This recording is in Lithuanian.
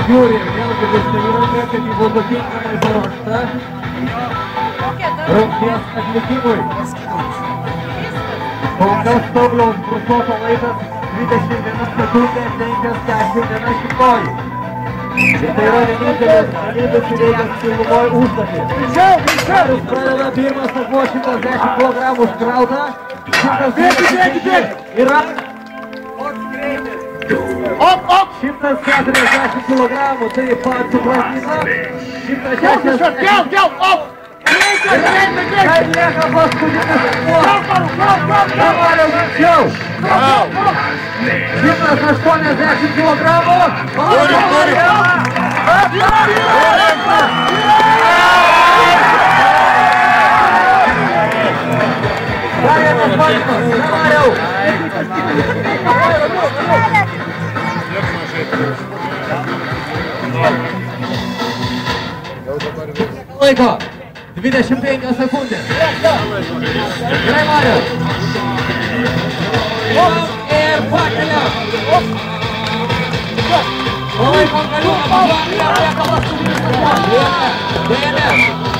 žiūri vėlgi visą įrangą, kad jį būtų tinkamai paruošta rungties atlikimui. Kol kas Stubliaus Brusoto laikas 21 sekundė 51 šimtoji. Ir tai yra vienintelis galimybės įveikęs pilnumoj užduotį. Marius pradeda pirmas akmuo 110 kg užkrautą. 110 yra 140 kg, taip pat suprantyta. 160 Kai lieka paskutinis akmuo. Mariau greičiau. 180 kg. Laiko 25 sekundės. Gerai, Mariau. Ir pakelia. Palaikom galiuką, lieka paskutinis akmuo. Dėlė.